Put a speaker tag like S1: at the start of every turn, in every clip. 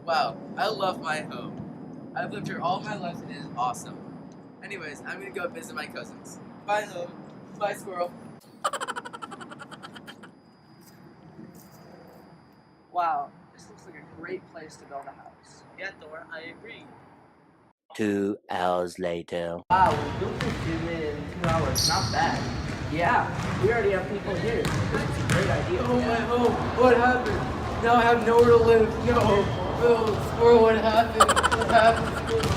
S1: Wow, I love my home. I've lived here all my life and it is awesome. Anyways, I'm gonna go visit my cousins. Bye home. Bye squirrel.
S2: Wow, this looks like a great place to build a house.
S1: Yeah, Thor, I agree.
S3: 2 hours later.
S2: Wow, we built this gym in 2 hours. Not bad. Yeah, we already have people here. This is a great idea.
S1: Oh, my home. What happened? Now I have nowhere to live. No. Oh, squirrel, what happened? What happened, squirrel?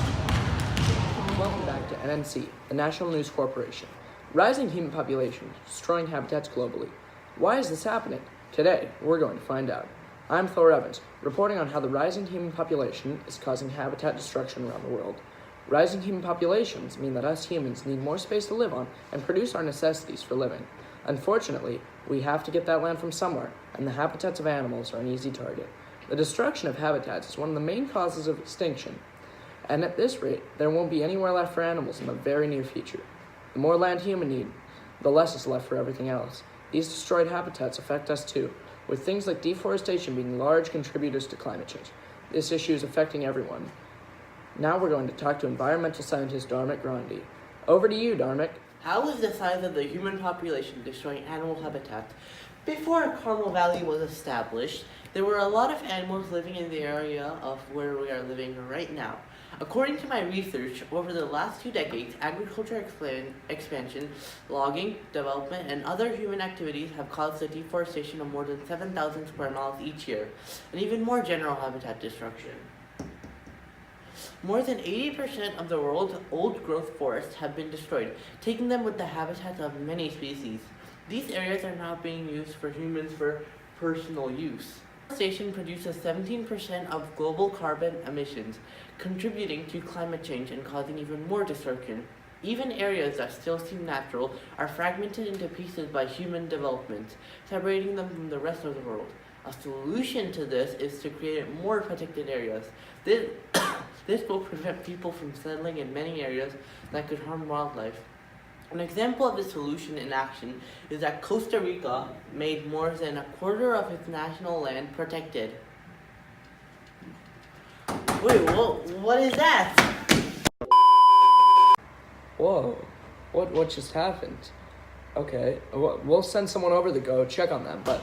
S2: Welcome back to NNC, the National News Corporation. Rising human population, destroying habitats globally. Why is this happening? Today, we're going to find out. I'm Thor Evans, reporting on how the rising human population is causing habitat destruction around the world. Rising human populations mean that us humans need more space to live on and produce our necessities for living. Unfortunately, we have to get that land from somewhere, and the habitats of animals are an easy target. The destruction of habitats is one of the main causes of extinction, and at this rate, there won't be anywhere left for animals in the very near future. The more land humans need, the less is left for everything else. These destroyed habitats affect us too, with things like deforestation being large contributors to climate change. This issue is affecting everyone. Now we're going to talk to environmental scientist Dharmik Grandi. Over to you, Dharmik.
S4: How is the size of the human population destroying animal habitats? Before Carmel Valley was established, there were a lot of animals living in the area of where we are living right now. According to my research, over the last 2 decades, agriculture expansion, logging, development, and other human activities have caused the deforestation of more than 7,000 square miles each year, and even more general habitat destruction. More than 80% of the world's old-growth forests have been destroyed, taking them with the habitats of many species. These areas are now being used for humans for personal use. Deforestation produces 17% of global carbon emissions, contributing to climate change and causing even more destruction. Even areas that still seem natural are fragmented into pieces by human development, separating them from the rest of the world. A solution to this is to create more protected areas. This will prevent people from settling in many areas that could harm wildlife. An example of this solution in action is that Costa Rica made more than a quarter of its national land protected. Wait, what is that?
S2: Whoa, what just happened? Okay, we'll send someone over to go check on them, but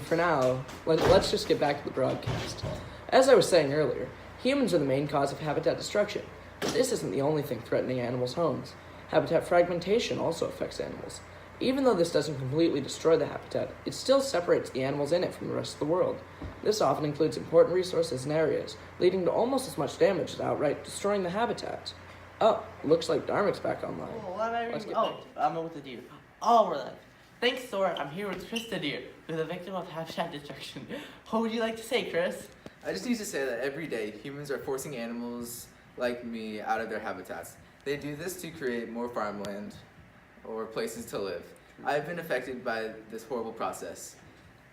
S2: for now, let's just get back to the broadcast. As I was saying earlier, humans are the main cause of habitat destruction, but this isn't the only thing threatening animals' homes. Habitat fragmentation also affects animals. Even though this doesn't completely destroy the habitat, it still separates the animals in it from the rest of the world. This often includes important resources and areas, leading to almost as much damage as outright destroying the habitat. Oh, looks like Dharmik's back online. Let's get back to it.
S4: I'm with the deer. All right. Thanks, Thor. I'm here with Chris the deer, who's a victim of habitat destruction. What would you like to say, Chris?
S1: I just need to say that every day humans are forcing animals like me out of their habitats. They do this to create more farmland or places to live. I've been affected by this horrible process.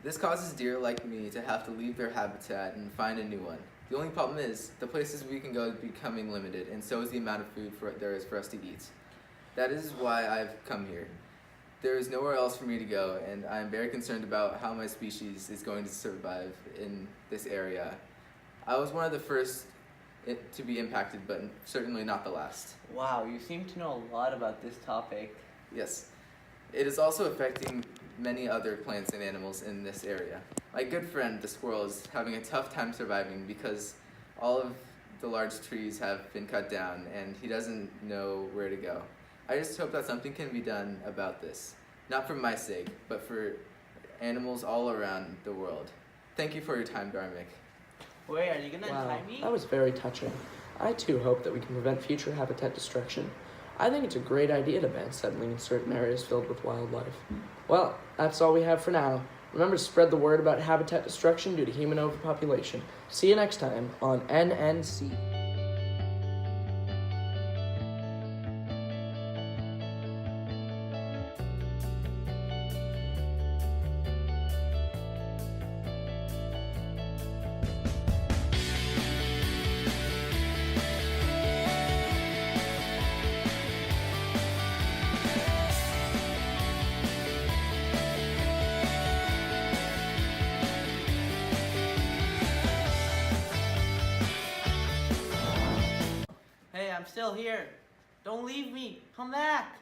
S1: This causes deer like me to have to leave their habitat and find a new one. The only problem is the places we can go is becoming limited, and so is the amount of food there is for us to eat. That is why I've come here. There is nowhere else for me to go, and I'm very concerned about how my species is going to survive in this area. I was one of the first to be impacted, but certainly not the last.
S4: Wow, you seem to know a lot about this topic.
S1: Yes. It is also affecting many other plants and animals in this area. My good friend, the squirrel, is having a tough time surviving because all of the large trees have been cut down and he doesn't know where to go. I just hope that something can be done about this. Not for my sake, but for animals all around the world. Thank you for your time, Dharmik.
S4: Wait, are you gonna
S2: Wow,
S4: tie me?
S2: that was very touching. I too hope that we can prevent future habitat destruction. I think it's a great idea to ban settling in certain areas filled with wildlife. Well, that's all we have for now. Remember to spread the word about habitat destruction due to human overpopulation. See you next time on NNC.
S4: still here. Don't leave me. Come back.